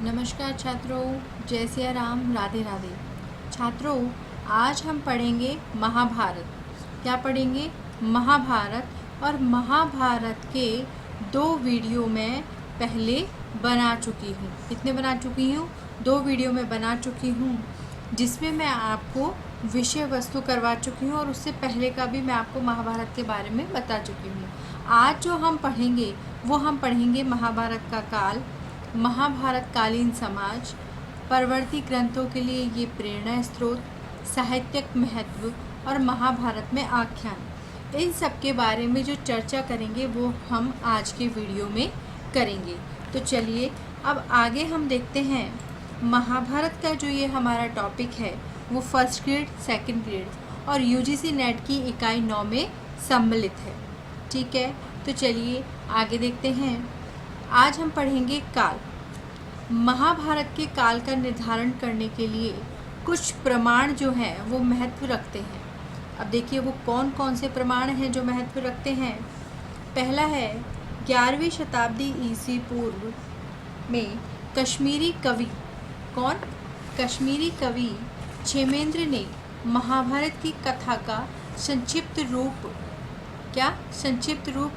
नमस्कार छात्रों, जय सिया राम, राधे राधे। छात्रों, आज हम पढ़ेंगे महाभारत। क्या पढ़ेंगे? महाभारत। और महाभारत के 2 वीडियो मैं पहले बना चुकी हूँ। कितने बना चुकी हूँ? 2 वीडियो में बना चुकी हूँ, जिसमें मैं आपको विषय वस्तु करवा चुकी हूँ और उससे पहले का भी मैं आपको महाभारत के बारे में बता चुकी हूँ। आज जो हम पढ़ेंगे वो हम पढ़ेंगे महाभारत का काल, महाभारत कालीन समाज, परवर्ती ग्रंथों के लिए ये प्रेरणा स्रोत, साहित्यिक महत्व और महाभारत में आख्यान। इन सब के बारे में जो चर्चा करेंगे वो हम आज के वीडियो में करेंगे। तो चलिए अब आगे हम देखते हैं। महाभारत का जो ये हमारा टॉपिक है वो फर्स्ट ग्रेड, सेकंड ग्रेड और यूजीसी नेट की इकाई 9 में सम्मिलित है। ठीक है, तो चलिए आगे देखते हैं। आज हम पढ़ेंगे काल। महाभारत के काल का निर्धारण करने के लिए कुछ प्रमाण जो हैं वो महत्व रखते हैं। अब देखिए वो कौन कौन से प्रमाण हैं जो महत्व रखते हैं। पहला है 11वीं शताब्दी ईसा पूर्व में कश्मीरी कवि, कौन? कश्मीरी कवि क्षेमेंद्र ने महाभारत की कथा का संक्षिप्त रूप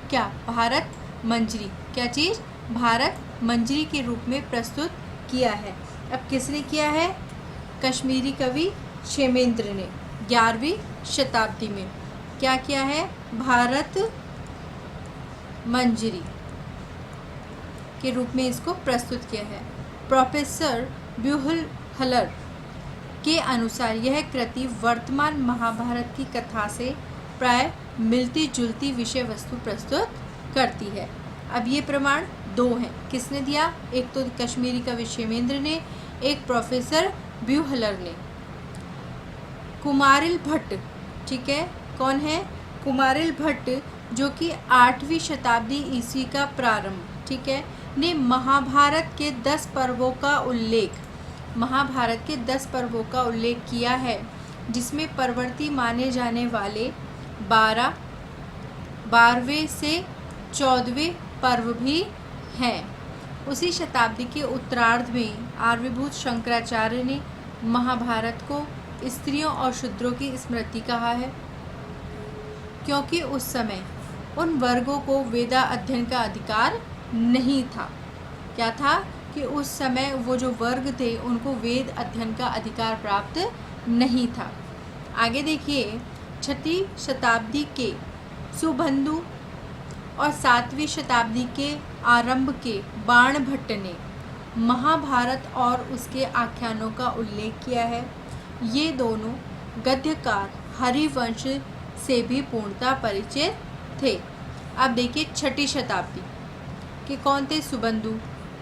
क्या? भारत मंजरी। क्या चीज़? भारत मंजरी के रूप में प्रस्तुत किया है। अब किसने किया है? कश्मीरी कवि क्षेमेंद्र ने 11वीं शताब्दी में क्या किया है? भारत मंजरी के रूप में इसको प्रस्तुत किया है। प्रोफेसर ब्यूहलर के अनुसार यह कृति वर्तमान महाभारत की कथा से प्राय मिलती जुलती विषय वस्तु प्रस्तुत करती है। अब ये प्रमाण 2 हैं। किसने दिया? एक तो कश्मीरी कवि क्षेमेंद्र ने, एक प्रोफेसर ब्यूहलर ने। कुमारिल भट्ट, ठीक है, कौन है? कुमारिल भट्ट, जो कि 8वीं शताब्दी ईस्वी का प्रारंभ, ठीक है, ने महाभारत के 10 पर्वों का उल्लेख किया है, जिसमें परवर्ती माने जाने वाले 12वें से 14वें पर्व भी हैं। उसी शताब्दी के उत्तरार्ध में आर्यभूत शंकराचार्य ने महाभारत को स्त्रियों और शूद्रों की स्मृति कहा है, क्योंकि उस समय उन वर्गों को वेदा अध्ययन का अधिकार नहीं था। क्या था? कि उस समय वो जो वर्ग थे उनको वेद अध्ययन का अधिकार प्राप्त नहीं था। आगे देखिए, 6वीं शताब्दी के सुबंधु और 7वीं शताब्दी के आरंभ के बाणभट्ट ने महाभारत और उसके आख्यानों का उल्लेख किया है। ये दोनों गद्यकार हरिवंश से भी पूर्णतः परिचित थे। अब देखिए 6वीं शताब्दी के कौन थे? सुबंधु।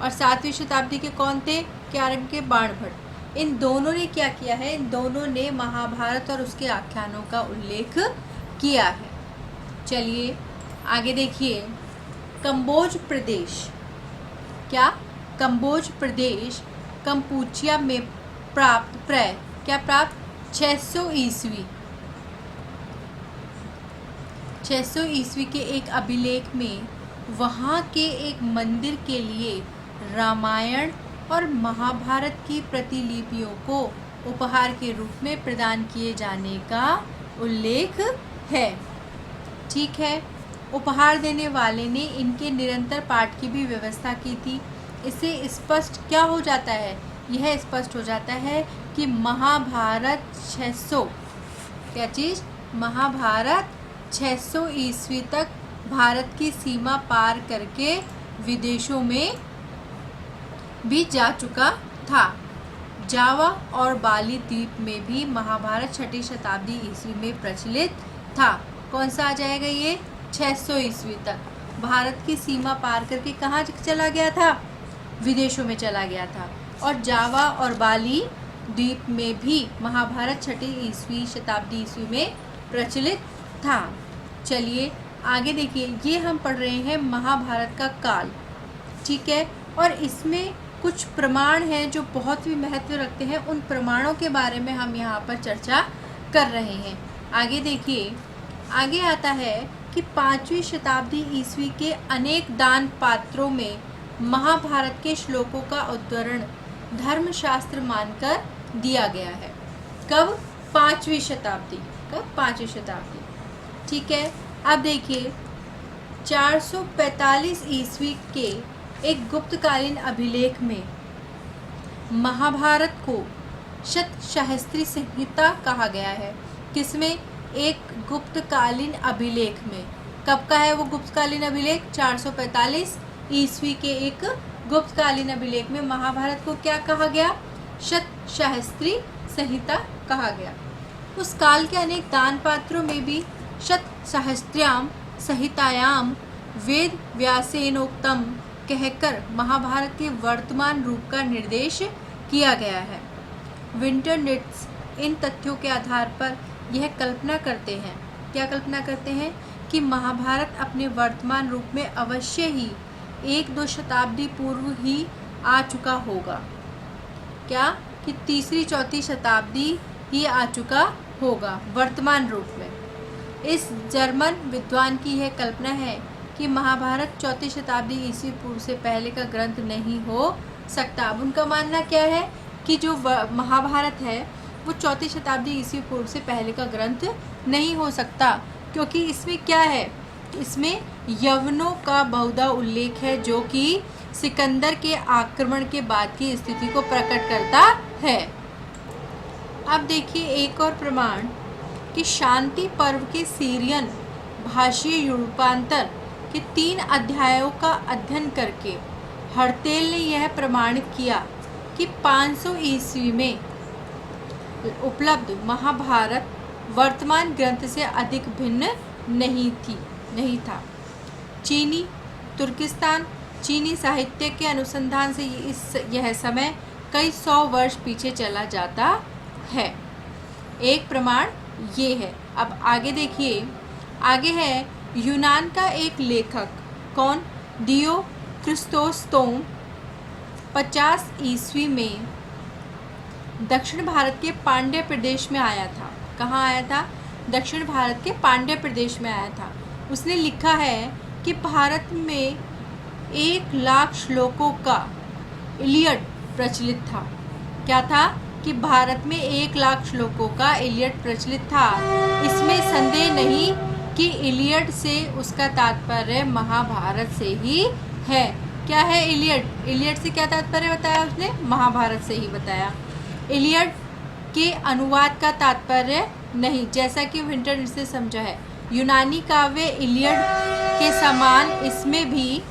और 7वीं शताब्दी के कौन थे? के आरंभ के बाणभट्ट। इन दोनों ने क्या किया है? इन दोनों ने महाभारत और उसके आख्यानों का उल्लेख किया है। चलिए आगे देखिए। कंबोज प्रदेश, क्या? कंबोज प्रदेश कंपूचिया में प्राप्त 600 ईस्वी के एक अभिलेख में वहाँ के एक मंदिर के लिए रामायण और महाभारत की प्रतिलिपियों को उपहार के रूप में प्रदान किए जाने का उल्लेख है। ठीक है, उपहार देने वाले ने इनके निरंतर पाठ की भी व्यवस्था की थी। इससे स्पष्ट क्या हो जाता है? यह स्पष्ट हो जाता है कि महाभारत 600, क्या चीज़? महाभारत 600 ईस्वी तक भारत की सीमा पार करके विदेशों में भी जा चुका था। जावा और बाली द्वीप में भी महाभारत 6वीं शताब्दी ईस्वी में प्रचलित था। कौन सा आ जाएगा ये? 600 ईस्वी तक भारत की सीमा पार करके कहाँ चला गया था? विदेशों में चला गया था। और जावा और बाली द्वीप में भी महाभारत 6वीं शताब्दी ईस्वी में प्रचलित था। चलिए आगे देखिए, ये हम पढ़ रहे हैं महाभारत का काल, ठीक है, और इसमें कुछ प्रमाण हैं जो बहुत भी महत्व रखते हैं। उन प्रमाणों के बारे में हम यहाँ पर चर्चा कर रहे हैं। आगे देखिए, आगे आता है कि 5वीं शताब्दी ईस्वी के अनेक दान पात्रों में महाभारत के श्लोकों का उद्धरण धर्मशास्त्र मानकर दिया गया है। कब? 5वीं शताब्दी। कब? 5वीं शताब्दी। ठीक है। अब देखिए 445 ईस्वी के एक गुप्तकालीन अभिलेख में महाभारत को शतशास्त्री संहिता कहा गया है। किसमें? एक गुप्तकालीन अभिलेख में। कब का है वो गुप्तकालीन अभिलेख? 445 ईस्वी के एक गुप्तकालीन अभिलेख में महाभारत को क्या कहा गया? शतशास्त्री संहिता कहा गया। उस काल के अनेक दान पात्रों में भी शतसहस्र्याम संहितायाम वेद व्यासेनोक्तम कहकर महाभारत के वर्तमान रूप का निर्देश किया गया है। विंटरनिट्स इन तथ्यों के आधार पर यह कल्पना करते हैं, क्या कल्पना करते हैं? कि महाभारत अपने वर्तमान रूप में अवश्य ही 1-2 शताब्दी पूर्व ही आ चुका होगा। क्या? कि 3री-4थी शताब्दी ही आ चुका होगा वर्तमान रूप में। इस जर्मन विद्वान की यह कल्पना है कि महाभारत 4वीं शताब्दी ईस्वी पूर्व से पहले का ग्रंथ नहीं हो सकता। अब उनका मानना क्या है कि जो महाभारत है वो 4वीं शताब्दी ईस्वी पूर्व से पहले का ग्रंथ नहीं हो सकता, क्योंकि इसमें क्या है? इसमें यवनों का बहुधा उल्लेख है जो कि सिकंदर के आक्रमण के बाद की स्थिति को प्रकट करता है। अब देखिए एक और प्रमाण कि शांति पर्व के सीरियन भाषीय रूपांतर के 3 अध्यायों का अध्ययन करके हर्तेल ने यह प्रमाणित किया कि 500 ईस्वी में उपलब्ध महाभारत वर्तमान ग्रंथ से अधिक भिन्न नहीं था। चीनी तुर्किस्तान चीनी साहित्य के अनुसंधान से यह समय कई 100 वर्ष पीछे चला जाता है। एक प्रमाण ये है। अब आगे देखिए, आगे है यूनान का एक लेखक, कौन? दियोक्रिस्तोस्तोम 50 ईस्वी में दक्षिण भारत के पांड्य प्रदेश में आया था। कहाँ आया था? दक्षिण भारत के पांड्य प्रदेश में आया था। उसने लिखा है कि भारत में 1 लाख श्लोकों का इलियड प्रचलित था। क्या था? कि भारत में 1 लाख श्लोकों का इलियड प्रचलित था। इसमें संदेह नहीं कि इलियड से उसका तात्पर्य महाभारत से ही है। क्या है इलियड? इलियड से क्या तात्पर्य बताया उसने? महाभारत से ही बताया। इलियड के अनुवाद का तात्पर्य नहीं, जैसा कि विंटर से समझा है। यूनानी काव्य इलियड के समान इसमें भी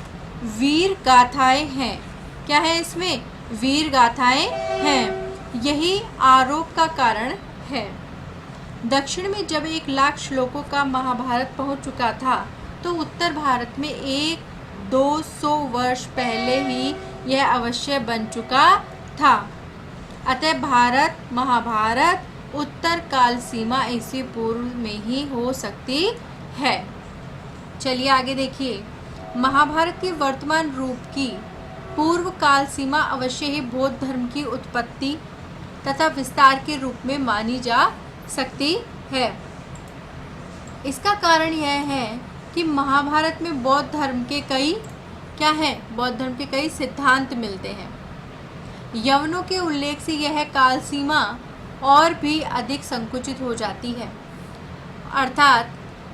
वीर गाथाएं हैं। क्या है इसमें? वीर गाथाएं हैं। यही आरोप का कारण है। दक्षिण में जब 1 लाख श्लोकों का महाभारत पहुंच चुका था तो उत्तर भारत में 100-200 वर्ष पहले ही यह अवश्य बन चुका था। अतः महाभारत उत्तर काल सीमा ईस्वी पूर्व में ही हो सकती है। चलिए आगे देखिए, महाभारत के वर्तमान रूप की पूर्व काल सीमा अवश्य ही बौद्ध धर्म की उत्पत्ति तथा विस्तार के रूप में मानी जा सकती है। इसका कारण यह है कि महाभारत में बौद्ध धर्म के कई सिद्धांत मिलते हैं। यवनों के उल्लेख से यह काल सीमा और भी अधिक संकुचित हो जाती है, अर्थात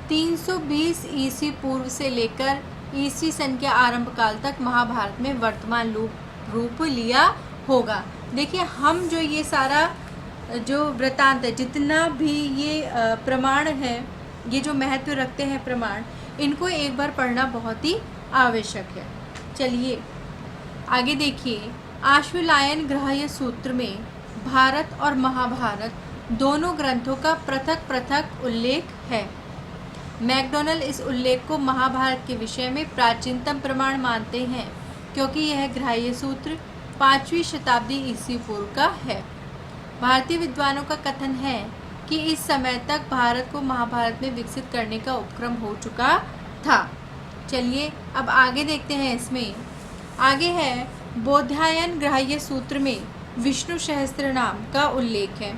320 ईस्वी पूर्व से लेकर ईस्वी सन के आरंभ काल तक महाभारत में वर्तमान रूप लिया होगा। देखिए हम जो ये सारा जो वृत्तांत है, जितना भी ये प्रमाण है, ये जो महत्व रखते हैं प्रमाण, इनको एक बार पढ़ना बहुत ही आवश्यक है। चलिए आगे देखिए, आश्वलायन ग्रह्य सूत्र में भारत और महाभारत दोनों ग्रंथों का पृथक पृथक उल्लेख है। मैकडोनल इस उल्लेख को महाभारत के विषय में प्राचीनतम प्रमाण मानते हैं, क्योंकि यह ग्राह्य सूत्र 5वीं शताब्दी ईस्वी पूर्व का है। भारतीय विद्वानों का कथन है कि इस समय तक भारत को महाभारत में विकसित करने का उपक्रम हो चुका था। चलिए अब आगे देखते हैं। इसमें आगे है बौधायन ग्राह्य सूत्र में विष्णु सहस्त्र नाम का उल्लेख है।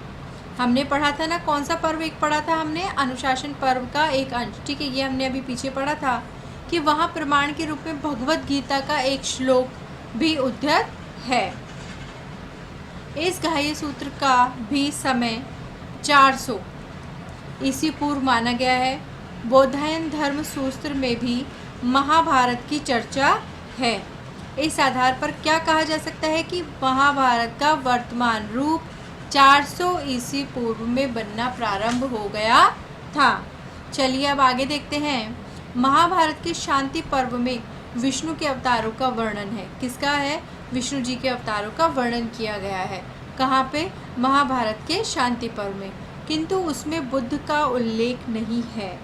हमने पढ़ा था ना, कौन सा पर्व एक पढ़ा था हमने? अनुशासन पर्व का एक अंश। ठीक है, ये हमने अभी पीछे पढ़ा था कि वहाँ प्रमाण के रूप में भगवत गीता का एक श्लोक भी उद्धत है। इस ग्राह्य सूत्र का भी समय 400 ईसा पूर्व माना गया है। बौधायन धर्म सूत्र में भी महाभारत की चर्चा है। इस आधार पर क्या कहा जा सकता है कि महाभारत का वर्तमान रूप 400 ईसा पूर्व में बनना प्रारंभ हो गया था। चलिए अब आगे देखते हैं। महाभारत के शांति पर्व में विष्णु के अवतारों का वर्णन है। किसका है? विष्णु जी के अवतारों का वर्णन किया गया है। कहाँ पे? महाभारत के शांति पर्व में, किंतु उसमें बुद्ध का उल्लेख नहीं है।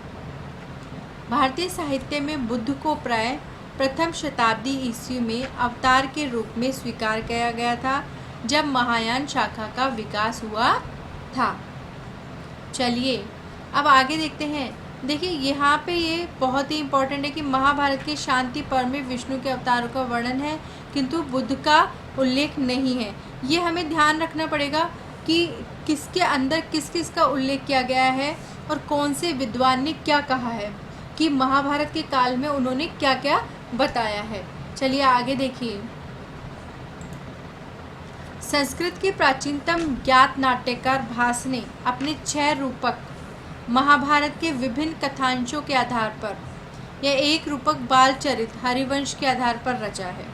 भारतीय साहित्य में बुद्ध को प्राय प्रथम शताब्दी ईस्वी में अवतार के रूप में स्वीकार किया गया था, जब महायान शाखा का विकास हुआ था। चलिए अब आगे देखते हैं। देखिए यहाँ पे ये बहुत ही इम्पोर्टेंट है कि महाभारत के शांति पर्व में विष्णु के अवतारों का वर्णन है, किंतु बुद्ध का उल्लेख नहीं है। ये हमें ध्यान रखना पड़ेगा कि किसके अंदर किस किस का उल्लेख किया गया है और कौन से विद्वान ने क्या कहा है कि महाभारत के काल में उन्होंने क्या क्या बताया है। चलिए आगे देखिए। संस्कृत के प्राचीनतम ज्ञात नाट्यकार भास ने अपने 6 रूपक महाभारत के विभिन्न कथांशों के आधार पर यह एक रूपक बालचरित हरिवंश के आधार पर रचा है।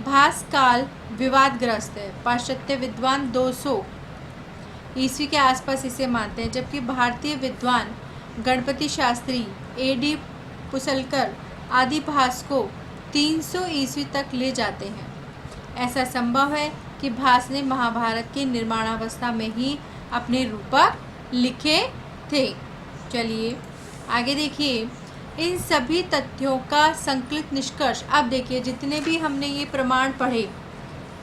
भास काल विवादग्रस्त है। पाश्चात्य विद्वान 200 ईस्वी के आसपास इसे मानते हैं, जबकि भारतीय विद्वान गणपति शास्त्री, A.D. पुसलकर आदि भास को 300 ईस्वी तक ले जाते हैं। ऐसा संभव है कि भास ने महाभारत की निर्माणावस्था में ही अपने रूपक लिखे थे। चलिए आगे देखिए। इन सभी तथ्यों का संकलित निष्कर्ष, अब देखिए जितने भी हमने ये प्रमाण पढ़े,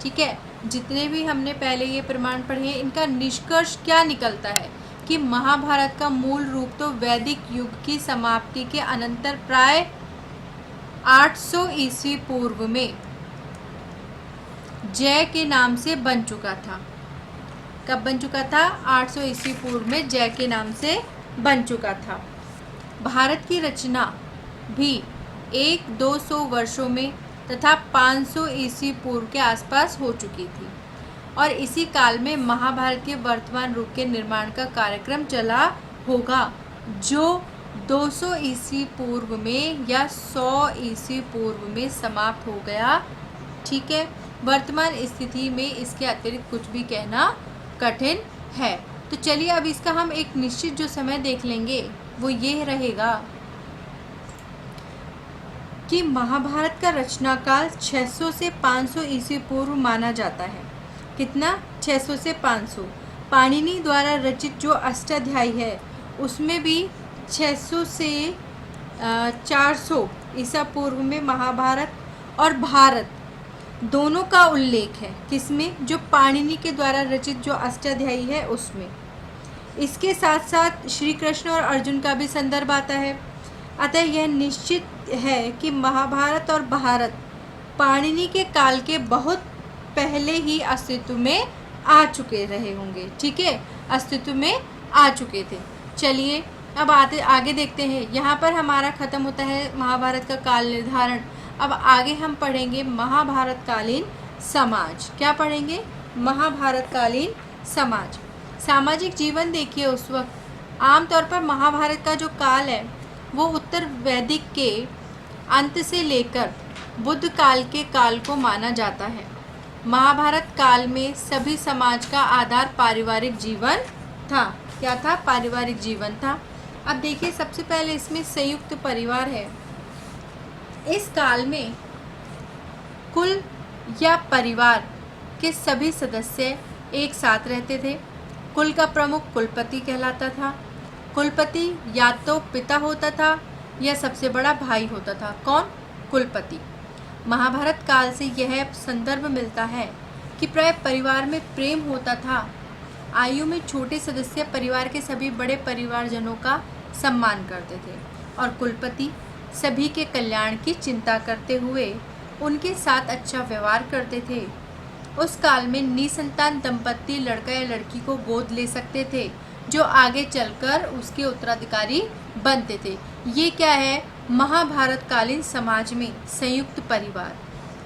ठीक है, जितने भी हमने पहले ये प्रमाण पढ़े, इनका निष्कर्ष क्या निकलता है कि महाभारत का मूल रूप तो वैदिक युग की समाप्ति के अनंतर प्राय 800 ईस्वी पूर्व में जय के नाम से बन चुका था। कब बन चुका था? 800 ईस्वी पूर्व में जय के नाम से बन चुका था। भारत की रचना भी 100-200 वर्षों में तथा 500 ईस्वी पूर्व के आसपास हो चुकी थी और इसी काल में महाभारत के वर्तमान रूप के निर्माण का कार्यक्रम चला होगा, जो 200 ईस्वी पूर्व में या 100 ईस्वी पूर्व में समाप्त हो गया। ठीक है, वर्तमान स्थिति में इसके अतिरिक्त कुछ भी कहना कठिन है। तो चलिए अब इसका हम एक निश्चित जो समय देख लेंगे वो ये रहेगा कि महाभारत का रचना काल 600 से 500 ईस्वी पूर्व माना जाता है। कितना? 600 से 500। पाणिनि द्वारा रचित जो अष्टाध्यायी है उसमें भी 600 से 400 ईसा पूर्व में महाभारत और भारत दोनों का उल्लेख है। किसमें? जो पाणिनि के द्वारा रचित जो अष्टाध्यायी है उसमें। इसके साथ साथ श्री कृष्ण और अर्जुन का भी संदर्भ आता है। अतः यह निश्चित है कि महाभारत और भारत पाणिनि के काल के बहुत पहले ही अस्तित्व में आ चुके रहे होंगे। ठीक है, अस्तित्व में आ चुके थे। चलिए अब आगे देखते हैं। यहाँ पर हमारा ख़त्म होता है महाभारत का काल निर्धारण। अब आगे हम पढ़ेंगे महाभारतकालीन समाज। क्या पढ़ेंगे? महाभारतकालीन समाज। सामाजिक जीवन देखिए उस वक्त आमतौर पर महाभारत का जो काल है वो उत्तर वैदिक के अंत से लेकर बुद्ध काल के काल को माना जाता है। महाभारत काल में सभी समाज का आधार पारिवारिक जीवन था। क्या था? पारिवारिक जीवन था। अब देखिए सबसे पहले इसमें संयुक्त परिवार है। इस काल में कुल या परिवार के सभी सदस्य एक साथ रहते थे। कुल का प्रमुख कुलपति कहलाता था। कुलपति या तो पिता होता था या सबसे बड़ा भाई होता था। कौन? कुलपति। महाभारत काल से यह संदर्भ मिलता है कि प्राय परिवार में प्रेम होता था। आयु में छोटे सदस्य परिवार के सभी बड़े परिवारजनों का सम्मान करते थे और कुलपति सभी के कल्याण की चिंता करते हुए उनके साथ अच्छा व्यवहार करते थे। उस काल में निसंतान दंपत्ति लड़का या लड़की को गोद ले सकते थे जो आगे चलकर उसके उत्तराधिकारी बनते थे। ये क्या है? महाभारतकालीन समाज में संयुक्त परिवार।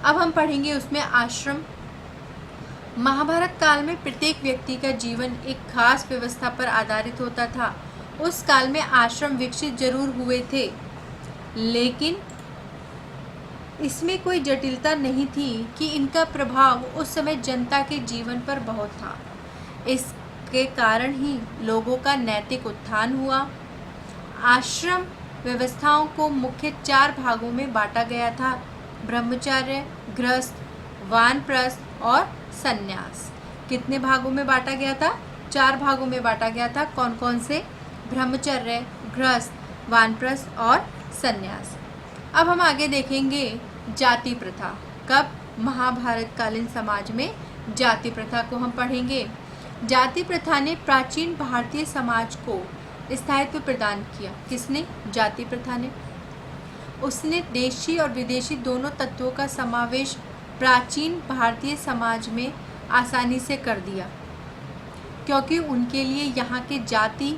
अब हम पढ़ेंगे उसमें आश्रम। महाभारत काल में प्रत्येक व्यक्ति का जीवन एक खास व्यवस्था पर आधारित होता था। उस काल में आश्रम विकसित जरूर हुए थे, लेकिन इसमें कोई जटिलता नहीं थी कि इनका प्रभाव उस समय जनता के जीवन पर बहुत था। इसके कारण ही लोगों का नैतिक उत्थान हुआ। आश्रम व्यवस्थाओं को मुख्य 4 भागों में बांटा गया था: ब्रह्मचर्य, गृहस्थ, वानप्रस्थ और सन्यास। कितने भागों में बांटा गया था? 4 भागों में बांटा गया था। कौन कौन से? ब्रह्मचर्य, गृहस्थ, वानप्रस्थ और सन्यास। अब हम आगे देखेंगे जाति प्रथा। कब? महाभारत कालीन समाज में जाति प्रथा को हम पढ़ेंगे। जाति प्रथा ने प्राचीन भारतीय समाज को स्थायित्व प्रदान किया। किसने? जाति प्रथा ने। उसने देशी और विदेशी दोनों तत्वों का समावेश प्राचीन भारतीय समाज में आसानी से कर दिया, क्योंकि उनके लिए यहाँ के जाति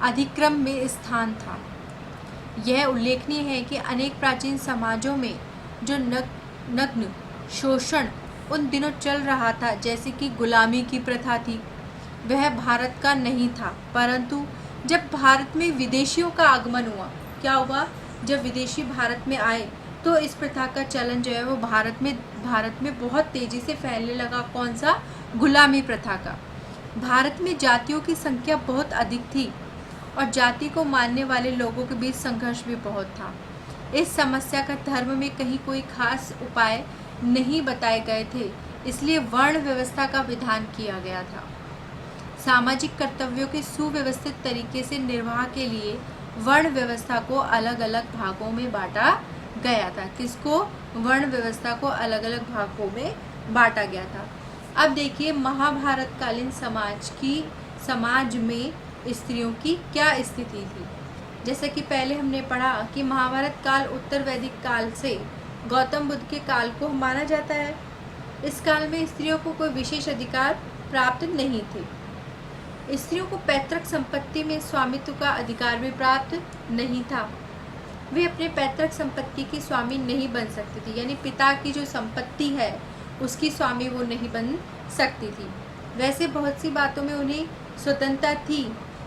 अधिक्रम में स्थान था। यह उल्लेखनीय है कि अनेक प्राचीन समाजों में जो नग्न शोषण उन दिनों चल रहा था, जैसे कि गुलामी की प्रथा थी, वह भारत का नहीं था। परंतु जब भारत में विदेशियों का आगमन हुआ, क्या हुआ? जब विदेशी भारत में आए तो इस प्रथा का चलन जो है वो भारत में बहुत तेज़ी से फैलने लगा। कौन सा? गुलामी प्रथा का। भारत में जातियों की संख्या बहुत अधिक थी और जाति को मानने वाले लोगों के बीच संघर्ष भी बहुत था। इस समस्या का धर्म में कहीं कोई खास उपाय नहीं बताए गए थे, इसलिए वर्ण व्यवस्था का विधान किया गया था। सामाजिक कर्तव्यों के सुव्यवस्थित तरीके से निर्वाह के लिए वर्ण व्यवस्था को अलग अलग भागों में बांटा गया था। किसको? वर्ण व्यवस्था को अलग अलग भागों में बांटा गया था। अब देखिए महाभारत कालीन समाज में स्त्रियों की क्या स्थिति थी। जैसे कि पहले हमने पढ़ा कि महाभारत काल उत्तर वैदिक काल से गौतम बुद्ध के काल को माना जाता है। इस काल में स्त्रियों को कोई विशेष अधिकार प्राप्त नहीं थे। स्त्रियों को पैतृक संपत्ति में स्वामित्व का अधिकार भी प्राप्त नहीं था। वे अपने पैतृक संपत्ति की स्वामी नहीं बन सकती थी, यानी पिता की जो संपत्ति है उसकी स्वामी वो नहीं बन सकती थी। वैसे बहुत सी बातों में उन्हें स्वतंत्रता थी।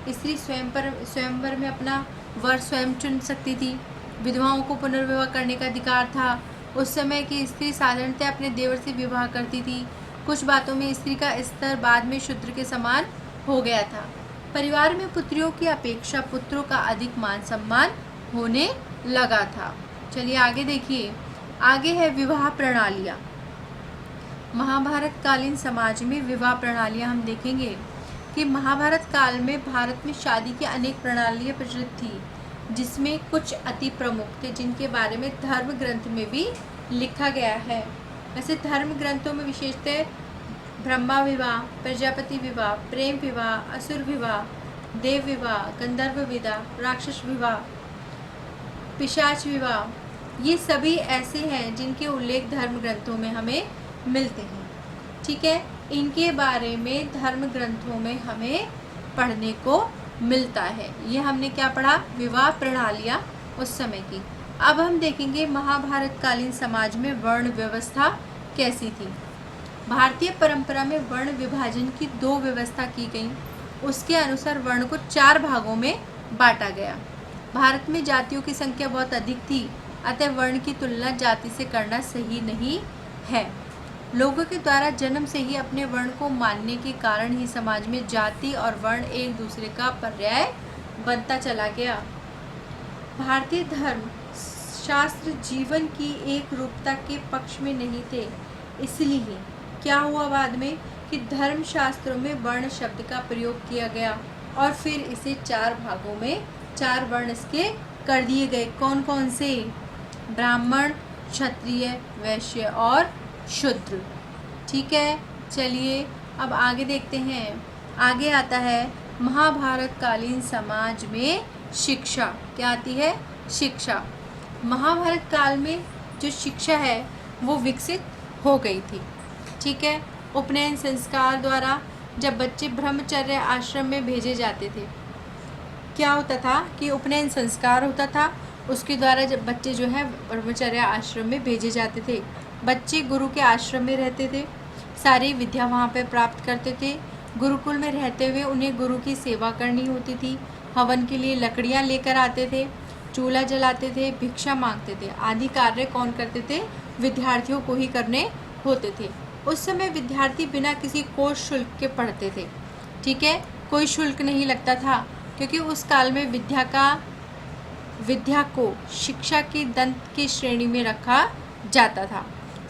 स्त्री स्वयंवर में अपना वर स्वयं चुन सकती थी। विधवाओं को पुनर्विवाह करने का अधिकार था। उस समय की स्त्री साधारणतः अपने देवर से विवाह करती थी। कुछ बातों में स्त्री का स्तर बाद में शूद्र के समान हो गया था। परिवार में पुत्रियों की अपेक्षा पुत्रों का अधिक मान सम्मान होने लगा था। चलिए आगे देखिए। आगे है विवाह प्रणालियाँ। महाभारत कालीन समाज में विवाह प्रणालियाँ हम देखेंगे कि महाभारत काल में भारत में शादी की अनेक प्रणालियाँ प्रचलित थी, जिसमें कुछ अति प्रमुख थे जिनके बारे में धर्म ग्रंथ में भी लिखा गया है। वैसे धर्म ग्रंथों में विशेषतः ब्रह्मा विवाह, प्रजापति विवाह, प्रेम विवाह, असुर विवाह, देव विवाह, गंधर्व विवाह, राक्षस विवाह, पिशाच विवाह, ये सभी ऐसे हैं जिनके उल्लेख धर्म ग्रंथों में हमें मिलते हैं। ठीक है, इनके बारे में धर्म ग्रंथों में हमें पढ़ने को मिलता है। ये हमने क्या पढ़ा? विवाह प्रणालियाँ उस समय की। अब हम देखेंगे महाभारत कालीन समाज में वर्ण व्यवस्था कैसी थी। भारतीय परंपरा में वर्ण विभाजन की 2 व्यवस्था की गई। उसके अनुसार वर्ण को 4 भागों में बांटा गया। भारत में जातियों की संख्या बहुत अधिक थी, अतः वर्ण की तुलना जाति से करना सही नहीं है। लोगों के द्वारा जन्म से ही अपने वर्ण को मानने के कारण ही समाज में जाति और वर्ण एक दूसरे का पर्याय बनता चला गया। भारतीय धर्म शास्त्र जीवन की एक रूपता के पक्ष में नहीं थे, इसलिए क्या हुआ बाद में कि धर्म शास्त्रों में वर्ण शब्द का प्रयोग किया गया और फिर इसे 4 भागों में 4 वर्ण इसके कर दिए गए। कौन कौन से? ब्राह्मण, क्षत्रिय, वैश्य और शूद्र। ठीक है, चलिए अब आगे देखते हैं। आगे आता है महाभारत कालीन समाज में शिक्षा। क्या आती है? शिक्षा। महाभारत काल में जो शिक्षा है वो विकसित हो गई थी। ठीक है, उपनयन संस्कार द्वारा जब बच्चे ब्रह्मचर्य आश्रम में भेजे जाते थे, क्या होता था कि उपनयन संस्कार होता था, उसके द्वारा जब बच्चे जो है ब्रह्मचर्य आश्रम में भेजे जाते थे। बच्चे गुरु के आश्रम में रहते थे, सारी विद्या वहाँ पर प्राप्त करते थे। गुरुकुल में रहते हुए उन्हें गुरु की सेवा करनी होती थी। हवन के लिए लकड़ियाँ लेकर आते थे, चूल्हा जलाते थे, भिक्षा मांगते थे आदि कार्य कौन करते थे? विद्यार्थियों को ही करने होते थे। उस समय विद्यार्थी बिना किसी कोर्स शुल्क के पढ़ते थे। ठीक है, कोई शुल्क नहीं लगता था, क्योंकि उस काल में विद्या को शिक्षा की दंत की श्रेणी में रखा जाता था।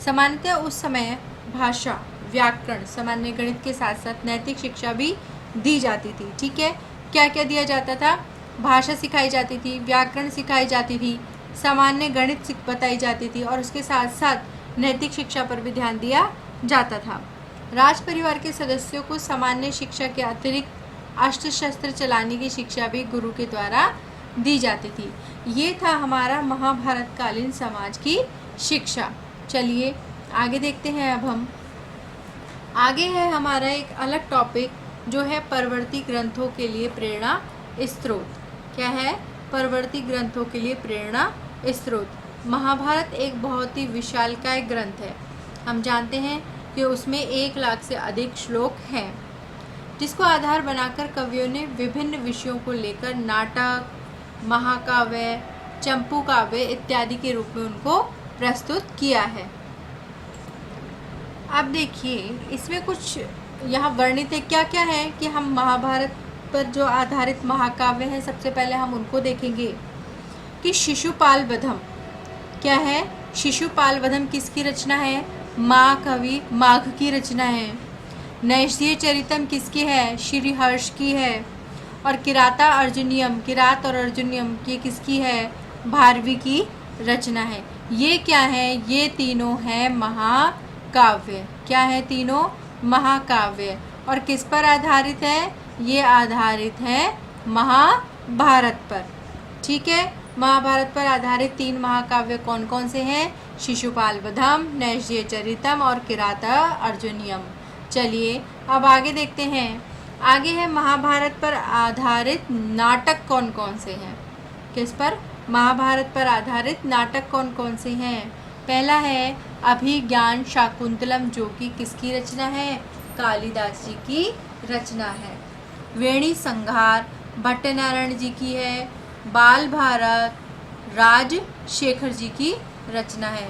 सामान्यतः उस समय भाषा, व्याकरण, सामान्य गणित के साथ साथ नैतिक शिक्षा भी दी जाती थी। ठीक है, क्या क्या दिया जाता था? भाषा सिखाई जाती थी, व्याकरण सिखाई जाती थी, सामान्य गणित बताई जाती थी और उसके साथ साथ नैतिक शिक्षा पर भी ध्यान दिया जाता था। राज परिवार के सदस्यों को सामान्य शिक्षा के अतिरिक्त अस्त्र शस्त्र चलाने की शिक्षा भी गुरु के द्वारा दी जाती थी। ये था हमारा महाभारत कालीन समाज की शिक्षा। चलिए आगे देखते हैं। अब हम आगे है हमारा एक अलग टॉपिक जो है परवर्ती ग्रंथों के लिए प्रेरणा स्रोत। क्या है? परवर्ती ग्रंथों के लिए प्रेरणा स्रोत। महाभारत एक बहुत ही विशालकाय ग्रंथ है। हम जानते हैं कि उसमें 1 लाख से अधिक श्लोक हैं, जिसको आधार बनाकर कवियों ने विभिन्न विषयों को लेकर नाटक, महाकाव्य, चंपू काव्य इत्यादि के रूप में उनको प्रस्तुत किया है। अब देखिए इसमें कुछ यहाँ वर्णित है। क्या क्या है कि हम महाभारत पर जो आधारित महाकाव्य हैं, सबसे पहले हम उनको देखेंगे कि शिशुपाल वधम क्या है? शिशुपाल वधम किसकी रचना है? महाकवि माघ की रचना है। नैषधीय चरितम किसकी है? श्री हर्ष की है। और किराता अर्जुनियम, किरात और अर्जुनियम ये किसकी है? भारवी की रचना है। ये क्या है? ये तीनों हैं महाकाव्य। क्या है? तीनों महाकाव्य। और किस पर आधारित है? ये आधारित है महाभारत पर। ठीक है, महाभारत पर आधारित 3 महाकाव्य कौन कौन से हैं? शिशुपाल वधम, नैषधीय चरितम और किराता अर्जुनियम। चलिए अब आगे देखते हैं। आगे है महाभारत पर आधारित नाटक कौन कौन से हैं? किस पर? महाभारत पर आधारित नाटक कौन कौन से हैं? पहला है अभिज्ञान शाकुंतलम, जो कि किसकी रचना है? कालिदास जी की रचना है। वेणी संहार भट्टनारायण जी की है। बाल भारत राजशेखर जी की रचना है।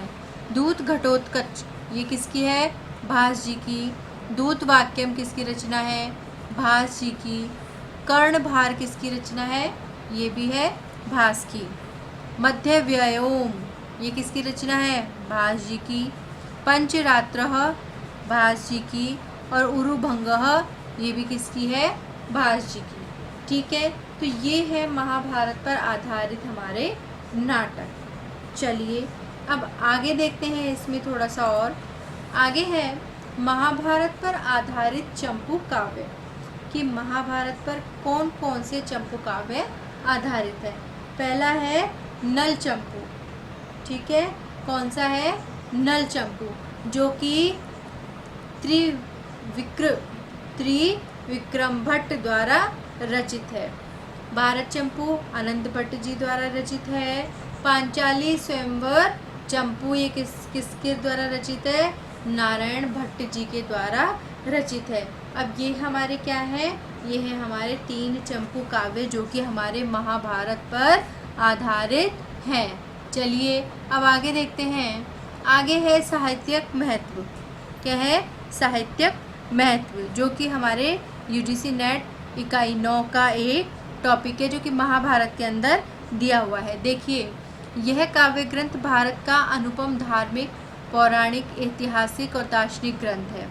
दूत घटोत्कच ये किसकी है? भास जी की। दूत वाक्यम किसकी रचना है? भास जी की। कर्णभार किसकी रचना है? ये भी है भास की। मध्य व्योम ये किसकी रचना है? भास जी की। पंचरात्रः भास जी की। और उरुभंगः ये भी किसकी है? भास जी की। ठीक है, तो ये है महाभारत पर आधारित हमारे नाटक। चलिए अब आगे देखते हैं इसमें थोड़ा सा और। आगे है महाभारत पर आधारित चंपू काव्य कि महाभारत पर कौन कौन से चंपू काव्य आधारित है। पहला है नल चंपू। ठीक है, कौन सा है? नल चंपू, जो कि त्रिविक्रम भट्ट द्वारा रचित है। भारत चंपू अनंत भट्ट जी द्वारा रचित है। पांचाली स्वयंवर चंपू ये किसके द्वारा रचित है? नारायण भट्ट जी के द्वारा रचित है। अब ये हमारे क्या है? ये है हमारे 3 चंपू काव्य जो कि हमारे महाभारत पर आधारित हैं। चलिए अब आगे देखते हैं। आगे है साहित्यिक महत्व। क्या है? साहित्यिक महत्व, जो कि हमारे UGC नेट इकाई 9 का एक टॉपिक है, जो कि महाभारत के अंदर दिया हुआ है। देखिए यह काव्य ग्रंथ भारत का अनुपम धार्मिक, पौराणिक, ऐतिहासिक और दार्शनिक ग्रंथ है।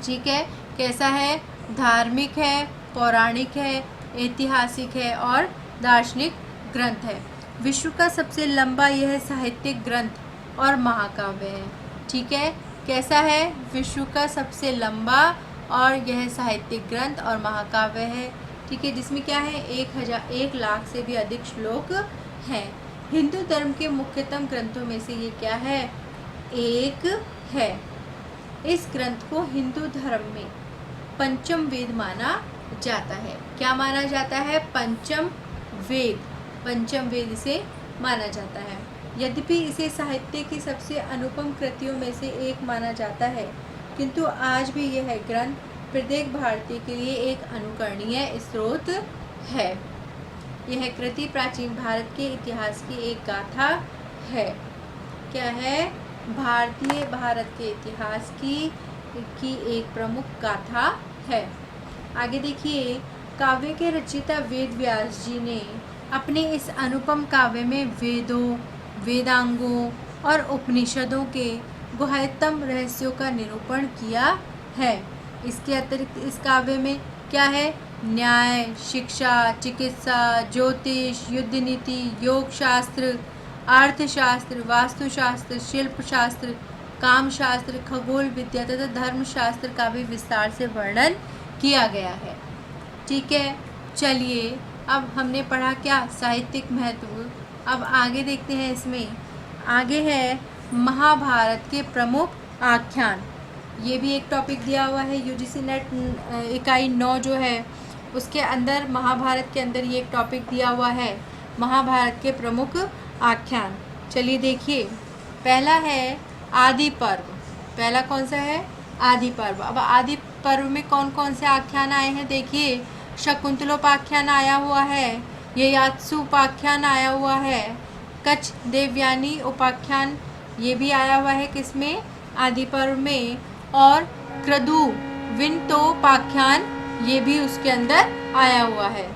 ठीक है, कैसा है? धार्मिक है, पौराणिक है, ऐतिहासिक है और दार्शनिक ग्रंथ है। विश्व का सबसे लंबा यह साहित्यिक ग्रंथ और महाकाव्य है। ठीक है, कैसा है? विश्व का सबसे लंबा और यह साहित्यिक ग्रंथ और महाकाव्य है। ठीक है, जिसमें क्या है? 1 लाख से भी अधिक श्लोक हैं। हिंदू धर्म के मुख्यतम ग्रंथों में से ये क्या है? एक है। इस ग्रंथ को हिंदू धर्म में पंचम वेद माना जाता है। क्या माना जाता है? पंचम वेद। पंचम वेद इसे माना जाता है। यद्यपि इसे साहित्य की सबसे अनुपम कृतियों में से एक माना जाता है, किंतु आज भी यह ग्रंथ प्रत्येक भारतीय के लिए एक अनुकरणीय स्रोत है। यह कृति प्राचीन भारत के इतिहास की एक गाथा है। क्या है? भारत के इतिहास की एक प्रमुख गाथा है। आगे देखिए, काव्य के रचयिता वेद व्यास जी ने अपने इस अनुपम काव्य में वेदों, वेदांगों और उपनिषदों के गुह्यतम रहस्यों का निरूपण किया है। इसके अतिरिक्त इस काव्य में क्या है? न्याय, शिक्षा, चिकित्सा, ज्योतिष, युद्ध नीति, योग शास्त्र, अर्थशास्त्र, वास्तुशास्त्र, शिल्प शास्त्र, काम शास्त्र, खगोल विद्या तथा धर्मशास्त्र का भी विस्तार से वर्णन किया गया है। ठीक है, चलिए अब हमने पढ़ा क्या? साहित्यिक महत्व। अब आगे देखते हैं। इसमें आगे है महाभारत के प्रमुख आख्यान। ये भी एक टॉपिक दिया हुआ है यूजीसी नेट इकाई 9 जो है उसके अंदर, महाभारत के अंदर ये एक टॉपिक दिया हुआ है, महाभारत के प्रमुख आख्यान। चलिए देखिए, पहला है आदि पर्व। पहला कौन सा है? आदि पर्व। अब आदि पर्व में कौन कौन से आख्यान आए हैं? देखिए, शकुंतलोपाख्यान आया हुआ है, ययाति उपाख्यान आया हुआ है, कच्छ देवयानी उपाख्यान ये भी आया हुआ है किसमें? आदि पर्व में। और क्रतु विनतोपाख्यान ये भी उसके अंदर आया हुआ है।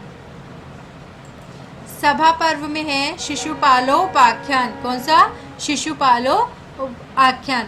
सभा पर्व में है शिशुपालोपाख्यान। कौन सा? शिशुपालोपाख्यान।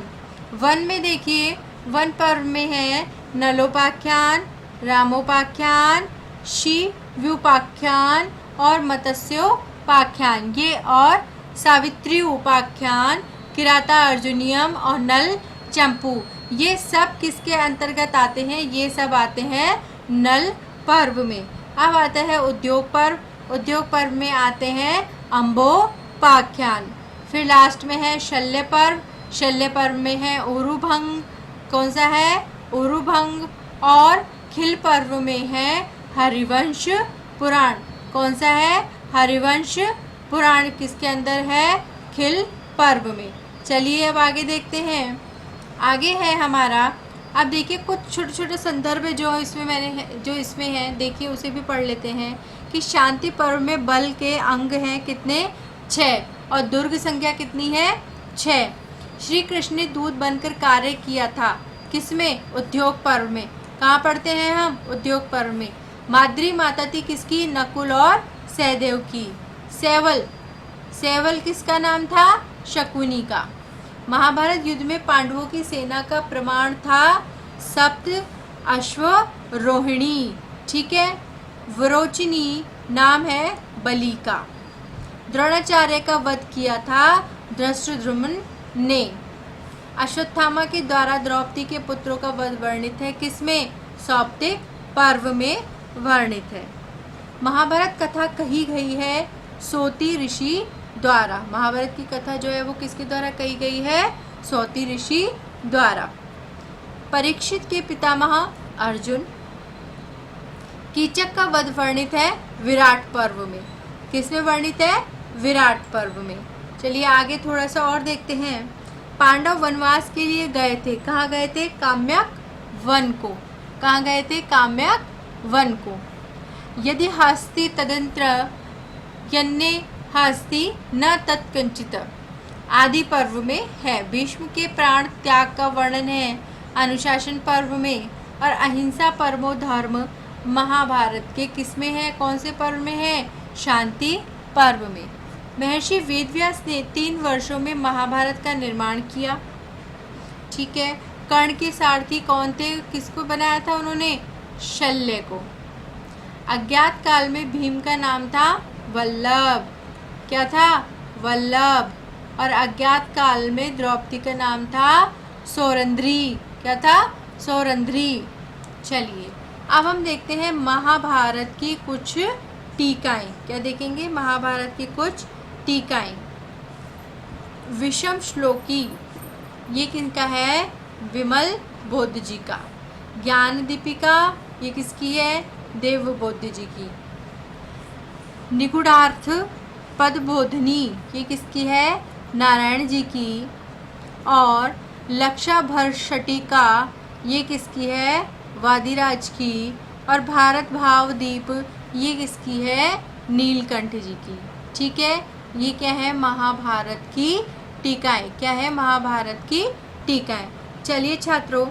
वन में देखिए, वन पर्व में है नलोपाख्यान, रामोपाख्यान, शिव्युपाख्यान और मत्स्योपाख्यान ये, और सावित्री उपाख्यान, किराता अर्जुनियम और नल चंपू ये सब किसके अंतर्गत आते हैं? ये सब आते हैं नल पर्व में। अब आता है उद्योग पर्व। उद्योग पर्व में आते हैं अम्बोपाख्यान। फिर लास्ट में है शल्य पर्व। शल्य पर्व में है उरुभंग। कौन सा है? उरुभंग। और खिल पर्व में है हरिवंश पुराण। कौन सा है? हरिवंश पुराण किसके अंदर है? खिल पर्व में। चलिए अब आगे देखते हैं। आगे है हमारा, अब देखिए कुछ छोटे छोटे संदर्भ जो इसमें है देखिए उसे भी पढ़ लेते हैं कि शांति पर्व में बल के अंग हैं कितने? 6 और दुर्ग संख्या कितनी है? 6। श्री कृष्ण ने दूत बनकर कार्य किया था किसमें? उद्योग पर्व में। कहाँ पढ़ते हैं हम? उद्योग पर्व में। माद्री माता थी किसकी? नकुल और सहदेव की। सेवल किसका नाम था? शकुनी का। महाभारत युद्ध में पांडवों की सेना का प्रमाण था सप्त अश्वरोहिणी। ठीक है। विरोचिनी नाम है बलि का। द्रोणाचार्य का वध किया था धृष्टद्युम्न ने। अश्वत्थामा के द्वारा द्रौपदी के पुत्रों का वध वर्णित है किसमें? सौप्तिक पर्व में वर्णित है। महाभारत कथा कही गई है सोती ऋषि द्वारा। महाभारत की कथा जो है वो किसके द्वारा कही गई है? सोती ऋषि द्वारा। परीक्षित के पितामह अर्जुन। कीचक का वध वर्णित है विराट पर्व में। किसमें वर्णित है? विराट पर्व में। चलिए आगे थोड़ा सा और देखते हैं। पांडव वनवास के लिए गए थे। कहाँ गए थे? काम्यक वन को। कहाँ गए थे? काम्यक वन को। यदि हस्ति तदंत्र यन्ने हस्ति न तत्कंचित आदि पर्व में है। भीष्म के प्राण त्याग का वर्णन है अनुशासन पर्व में। और अहिंसा परमो धर्म महाभारत के किसमें है? कौन से पर्व में है? शांति पर्व में। महर्षि वेदव्यास ने 3 वर्षों में महाभारत का निर्माण किया। ठीक है। कर्ण के सारथी कौन थे? किसको बनाया था उन्होंने? शल्य को। अज्ञात काल में भीम का नाम था वल्लभ। क्या था? वल्लभ। और अज्ञात काल में द्रौपदी का नाम था सौरंद्री। क्या था? सौरंद्री। चलिए अब हम देखते हैं महाभारत की कुछ टीकाएं। क्या देखेंगे? महाभारत की कुछ टीकाएं। विषम श्लोकी ये किनका है? विमल बौद्ध जी का। ज्ञान दीपिका ये किसकी है? देवबौद्ध जी की। निगूढ़ार्थ पदबोधिनी ये किसकी है? नारायण जी की, और लक्षाभरषटिका ये किसकी है, वादिराज की, और भारत भाव दीप ये किसकी है, नीलकंठ जी की। ठीक है, ये क्या है, महाभारत की टीकाएं। क्या है, महाभारत की टीकाएं। चलिए छात्रों,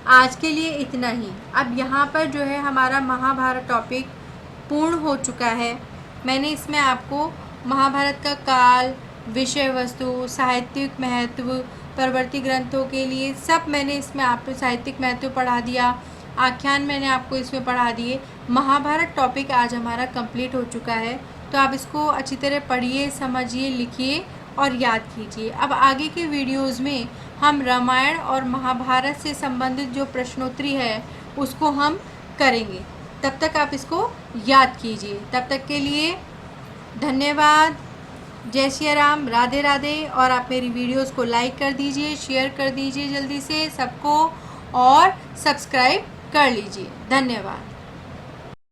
आज के लिए इतना ही। अब यहाँ पर जो है हमारा महाभारत टॉपिक पूर्ण हो चुका है। मैंने इसमें आपको महाभारत का काल, विषय वस्तु, साहित्यिक महत्व, परवर्ती ग्रंथों के लिए सब मैंने इसमें आपको साहित्यिक महत्व पढ़ा दिया, आख्यान मैंने आपको इसमें पढ़ा दिए। महाभारत टॉपिक आज हमारा कंप्लीट हो चुका है, तो आप इसको अच्छी तरह पढ़िए, समझिए, लिखिए और याद कीजिए। अब आगे के वीडियोज़ में हम रामायण और महाभारत से संबंधित जो प्रश्नोत्तरी है उसको हम करेंगे। तब तक आप इसको याद कीजिए। तब तक के लिए धन्यवाद। जय श्री राम, राधे राधे। और आप मेरी वीडियोस को लाइक कर दीजिए, शेयर कर दीजिए जल्दी से सबको, और सब्सक्राइब कर लीजिए। धन्यवाद।